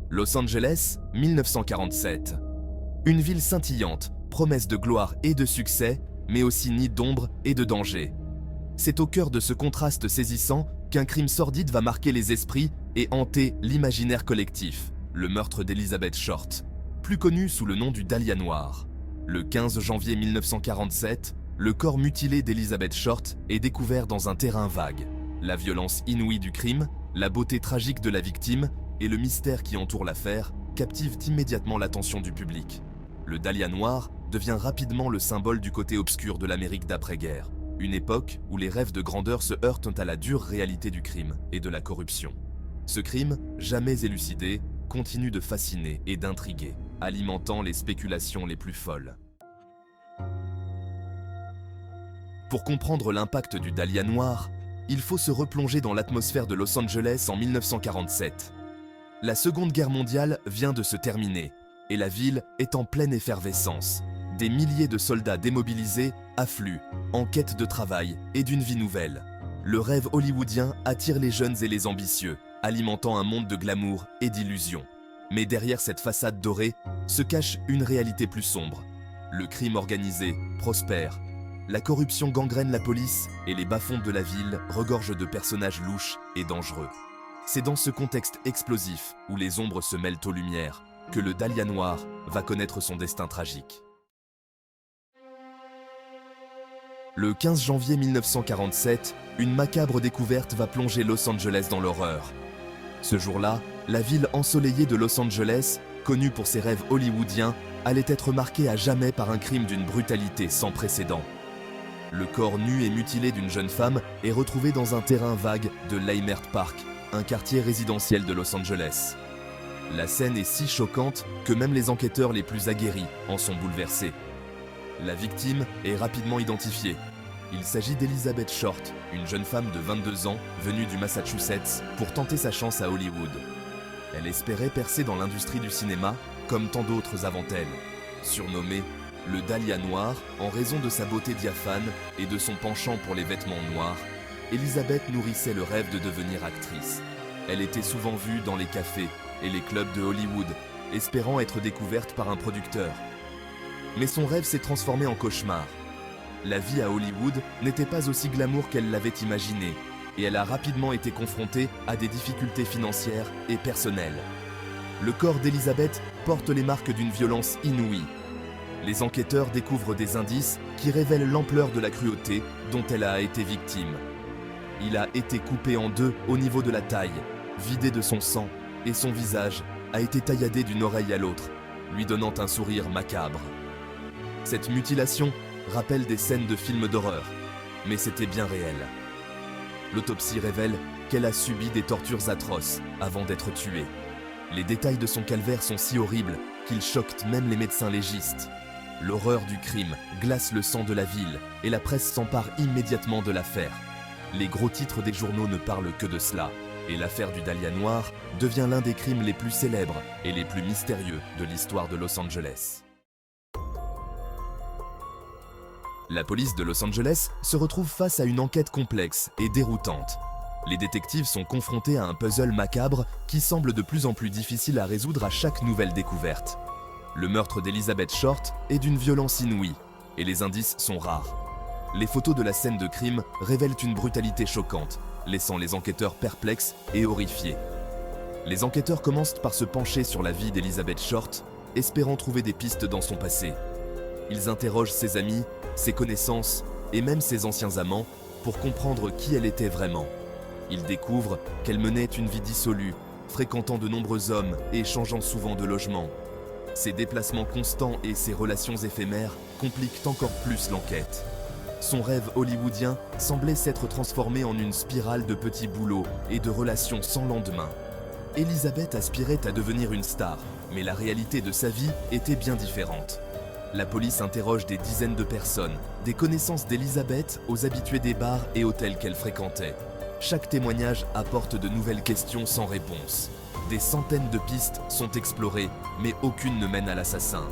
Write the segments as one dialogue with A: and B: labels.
A: Los Angeles, 1947. Une ville scintillante, promesse de gloire et de succès, mais aussi nid d'ombre et de danger. C'est au cœur de ce contraste saisissant qu'un crime sordide va marquer les esprits et hanter l'imaginaire collectif, le meurtre d'Elizabeth Short, plus connu sous le nom du Dahlia noir. Le 15 janvier 1947, le corps mutilé d'Elizabeth Short est découvert dans un terrain vague. La violence inouïe du crime, la beauté tragique de la victime et le mystère qui entoure l'affaire captivent immédiatement l'attention du public. Le Dahlia noir devient rapidement le symbole du côté obscur de l'Amérique d'après-guerre, une époque où les rêves de grandeur se heurtent à la dure réalité du crime et de la corruption. Ce crime, jamais élucidé, continue de fasciner et d'intriguer, alimentant les spéculations les plus folles. Pour comprendre l'impact du Dahlia noir, il faut se replonger dans l'atmosphère de Los Angeles en 1947. La Seconde Guerre mondiale vient de se terminer, et la ville est en pleine effervescence. Des milliers de soldats démobilisés affluent, en quête de travail et d'une vie nouvelle. Le rêve hollywoodien attire les jeunes et les ambitieux, alimentant un monde de glamour et d'illusions. Mais derrière cette façade dorée se cache une réalité plus sombre. Le crime organisé prospère. La corruption gangrène la police et les bas-fonds de la ville regorgent de personnages louches et dangereux. C'est dans ce contexte explosif, où les ombres se mêlent aux lumières, que le Dahlia noir va connaître son destin tragique. Le 15 janvier 1947, une macabre découverte va plonger Los Angeles dans l'horreur. Ce jour-là, la ville ensoleillée de Los Angeles, connue pour ses rêves hollywoodiens, allait être marquée à jamais par un crime d'une brutalité sans précédent. Le corps nu et mutilé d'une jeune femme est retrouvé dans un terrain vague de Leimert Park, un quartier résidentiel de Los Angeles. La scène est si choquante que même les enquêteurs les plus aguerris en sont bouleversés. La victime est rapidement identifiée. Il s'agit d'Elizabeth Short, une jeune femme de 22 ans venue du Massachusetts pour tenter sa chance à Hollywood. Elle espérait percer dans l'industrie du cinéma, comme tant d'autres avant elle. Surnommée le Dahlia noir en raison de sa beauté diaphane et de son penchant pour les vêtements noirs, Elizabeth nourrissait le rêve de devenir actrice. Elle était souvent vue dans les cafés et les clubs de Hollywood, espérant être découverte par un producteur. Mais son rêve s'est transformé en cauchemar. La vie à Hollywood n'était pas aussi glamour qu'elle l'avait imaginé, et elle a rapidement été confrontée à des difficultés financières et personnelles. Le corps d'Elizabeth porte les marques d'une violence inouïe. Les enquêteurs découvrent des indices qui révèlent l'ampleur de la cruauté dont elle a été victime. Il a été coupé en deux au niveau de la taille, vidé de son sang, et son visage a été tailladé d'une oreille à l'autre, lui donnant un sourire macabre. Cette mutilation rappelle des scènes de films d'horreur, mais c'était bien réel. L'autopsie révèle qu'elle a subi des tortures atroces avant d'être tuée. Les détails de son calvaire sont si horribles qu'ils choquent même les médecins légistes. L'horreur du crime glace le sang de la ville et la presse s'empare immédiatement de l'affaire. Les gros titres des journaux ne parlent que de cela, et l'affaire du Dahlia noir devient l'un des crimes les plus célèbres et les plus mystérieux de l'histoire de Los Angeles. La police de Los Angeles se retrouve face à une enquête complexe et déroutante. Les détectives sont confrontés à un puzzle macabre qui semble de plus en plus difficile à résoudre à chaque nouvelle découverte. Le meurtre d'Elizabeth Short est d'une violence inouïe, et les indices sont rares. Les photos de la scène de crime révèlent une brutalité choquante, laissant les enquêteurs perplexes et horrifiés. Les enquêteurs commencent par se pencher sur la vie d'Elizabeth Short, espérant trouver des pistes dans son passé. Ils interrogent ses amis, ses connaissances et même ses anciens amants pour comprendre qui elle était vraiment. Ils découvrent qu'elle menait une vie dissolue, fréquentant de nombreux hommes et changeant souvent de logement. Ses déplacements constants et ses relations éphémères compliquent encore plus l'enquête. Son rêve hollywoodien semblait s'être transformé en une spirale de petits boulots et de relations sans lendemain. Elizabeth aspirait à devenir une star, mais la réalité de sa vie était bien différente. La police interroge des dizaines de personnes, des connaissances d'Elizabeth aux habitués des bars et hôtels qu'elle fréquentait. Chaque témoignage apporte de nouvelles questions sans réponse. Des centaines de pistes sont explorées, mais aucune ne mène à l'assassin.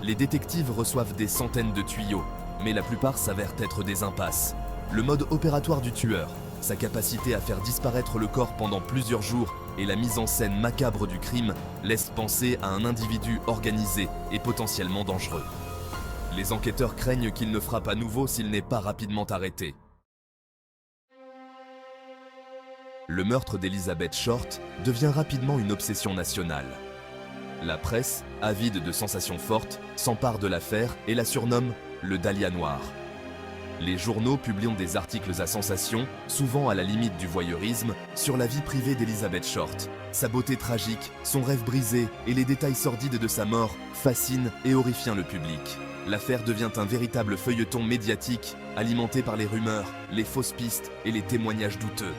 A: Les détectives reçoivent des centaines de tuyaux, mais la plupart s'avèrent être des impasses. Le mode opératoire du tueur, Sa capacité à faire disparaître le corps pendant plusieurs jours et la mise en scène macabre du crime laissent penser à un individu organisé et potentiellement dangereux. Les enquêteurs craignent qu'il ne frappe à nouveau s'il n'est pas rapidement arrêté. Le meurtre d'Elizabeth Short devient rapidement une obsession nationale. La presse, avide de sensations fortes, s'empare de l'affaire et la surnomme le Dahlia Noir. Les journaux publient des articles à sensation, souvent à la limite du voyeurisme, sur la vie privée d'Elizabeth Short. Sa beauté tragique, son rêve brisé et les détails sordides de sa mort fascinent et horrifient le public. L'affaire devient un véritable feuilleton médiatique, alimenté par les rumeurs, les fausses pistes et les témoignages douteux.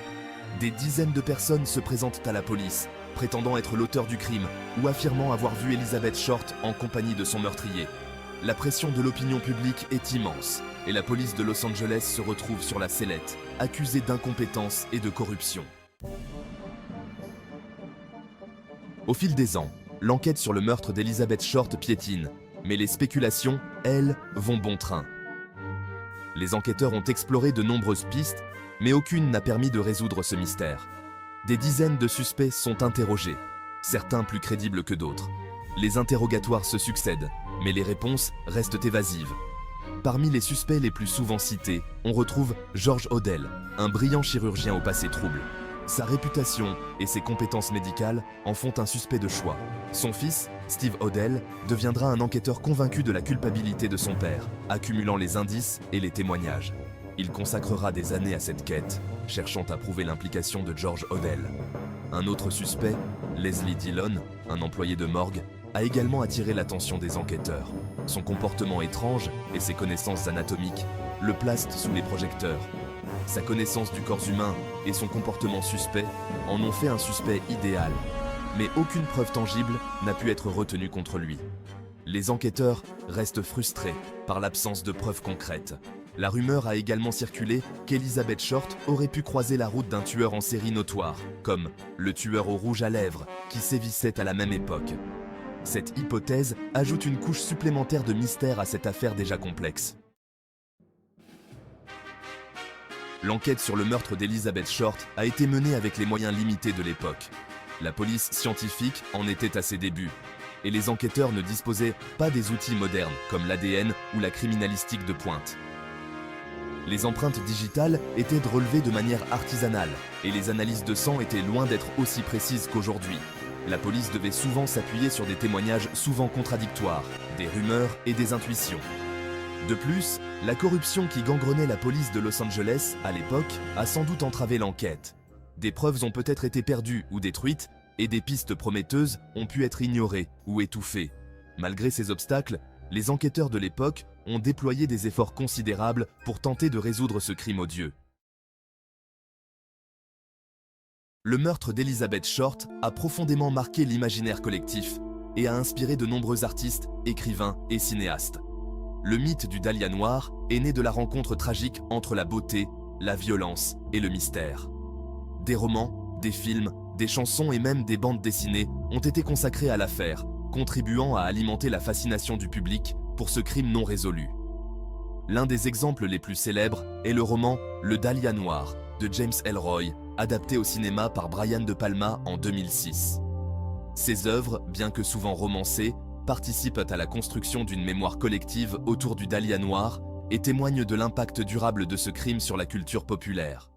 A: Des dizaines de personnes se présentent à la police, prétendant être l'auteur du crime ou affirmant avoir vu Elizabeth Short en compagnie de son meurtrier. La pression de l'opinion publique est immense et la police de Los Angeles se retrouve sur la sellette, accusée d'incompétence et de corruption. Au fil des ans, l'enquête sur le meurtre d'Elizabeth Short piétine, mais les spéculations, elles, vont bon train. Les enquêteurs ont exploré de nombreuses pistes, mais aucune n'a permis de résoudre ce mystère. Des dizaines de suspects sont interrogés, certains plus crédibles que d'autres. Les interrogatoires se succèdent, mais les réponses restent évasives. Parmi les suspects les plus souvent cités, on retrouve George Odell, un brillant chirurgien au passé trouble. Sa réputation et ses compétences médicales en font un suspect de choix. Son fils, Steve Odell, deviendra un enquêteur convaincu de la culpabilité de son père, accumulant les indices et les témoignages. Il consacrera des années à cette quête, cherchant à prouver l'implication de George Odell. Un autre suspect, Leslie Dillon, un employé de morgue, a également attiré l'attention des enquêteurs. Son comportement étrange et ses connaissances anatomiques le placent sous les projecteurs. Sa connaissance du corps humain et son comportement suspect en ont fait un suspect idéal. Mais aucune preuve tangible n'a pu être retenue contre lui. Les enquêteurs restent frustrés par l'absence de preuves concrètes. La rumeur a également circulé qu'Elizabeth Short aurait pu croiser la route d'un tueur en série notoire, comme le tueur au rouge à lèvres qui sévissait à la même époque. Cette hypothèse ajoute une couche supplémentaire de mystère à cette affaire déjà complexe. L'enquête sur le meurtre d'Elizabeth Short a été menée avec les moyens limités de l'époque. La police scientifique en était à ses débuts, et les enquêteurs ne disposaient pas des outils modernes comme l'ADN ou la criminalistique de pointe. Les empreintes digitales étaient relevées de manière artisanale, et les analyses de sang étaient loin d'être aussi précises qu'aujourd'hui. La police devait souvent s'appuyer sur des témoignages souvent contradictoires, des rumeurs et des intuitions. De plus, la corruption qui gangrenait la police de Los Angeles à l'époque a sans doute entravé l'enquête. Des preuves ont peut-être été perdues ou détruites, et des pistes prometteuses ont pu être ignorées ou étouffées. Malgré ces obstacles, les enquêteurs de l'époque ont déployé des efforts considérables pour tenter de résoudre ce crime odieux. Le meurtre d'Elizabeth Short a profondément marqué l'imaginaire collectif et a inspiré de nombreux artistes, écrivains et cinéastes. Le mythe du Dahlia Noir est né de la rencontre tragique entre la beauté, la violence et le mystère. Des romans, des films, des chansons et même des bandes dessinées ont été consacrés à l'affaire, contribuant à alimenter la fascination du public pour ce crime non résolu. L'un des exemples les plus célèbres est le roman Le Dahlia Noir de James Ellroy, adapté au cinéma par Brian De Palma en 2006. Ces œuvres, bien que souvent romancées, participent à la construction d'une mémoire collective autour du Dahlia Noir et témoignent de l'impact durable de ce crime sur la culture populaire.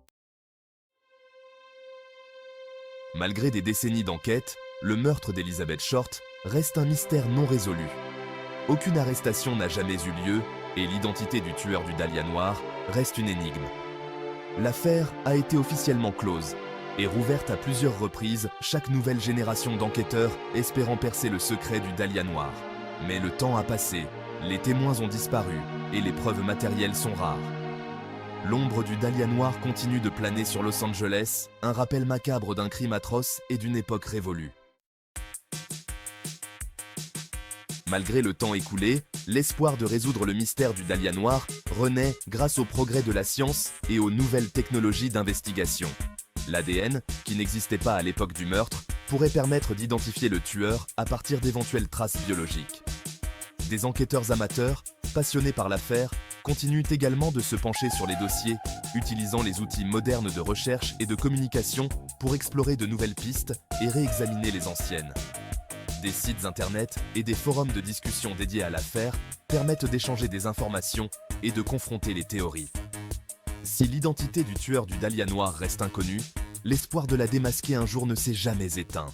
A: Malgré des décennies d'enquête, le meurtre d'Elizabeth Short reste un mystère non résolu. Aucune arrestation n'a jamais eu lieu et l'identité du tueur du Dahlia Noir reste une énigme. L'affaire a été officiellement close et rouverte à plusieurs reprises, chaque nouvelle génération d'enquêteurs espérant percer le secret du Dahlia Noir. Mais le temps a passé, les témoins ont disparu et les preuves matérielles sont rares. L'ombre du Dahlia Noir continue de planer sur Los Angeles, un rappel macabre d'un crime atroce et d'une époque révolue. Malgré le temps écoulé, l'espoir de résoudre le mystère du Dahlia Noir renaît grâce au progrès de la science et aux nouvelles technologies d'investigation. L'ADN, qui n'existait pas à l'époque du meurtre, pourrait permettre d'identifier le tueur à partir d'éventuelles traces biologiques. Des enquêteurs amateurs, passionnés par l'affaire, continuent également de se pencher sur les dossiers, utilisant les outils modernes de recherche et de communication pour explorer de nouvelles pistes et réexaminer les anciennes. Des sites internet et des forums de discussion dédiés à l'affaire permettent d'échanger des informations et de confronter les théories. Si l'identité du tueur du Dahlia noir reste inconnue, l'espoir de la démasquer un jour ne s'est jamais éteint.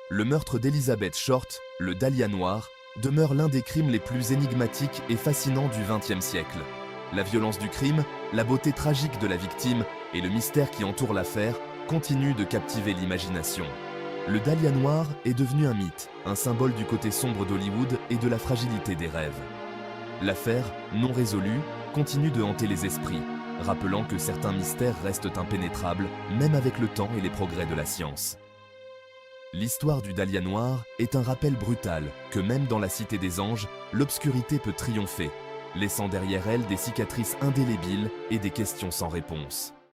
A: Le meurtre d'Elizabeth Short, le Dahlia noir, demeure l'un des crimes les plus énigmatiques et fascinants du XXe siècle. La violence du crime, la beauté tragique de la victime et le mystère qui entoure l'affaire continuent de captiver l'imagination. Le Dahlia noir est devenu un mythe, un symbole du côté sombre d'Hollywood et de la fragilité des rêves. L'affaire, non résolue, continue de hanter les esprits, rappelant que certains mystères restent impénétrables, même avec le temps et les progrès de la science. L'histoire du Dahlia noir est un rappel brutal que même dans la Cité des Anges, l'obscurité peut triompher, laissant derrière elle des cicatrices indélébiles et des questions sans réponse.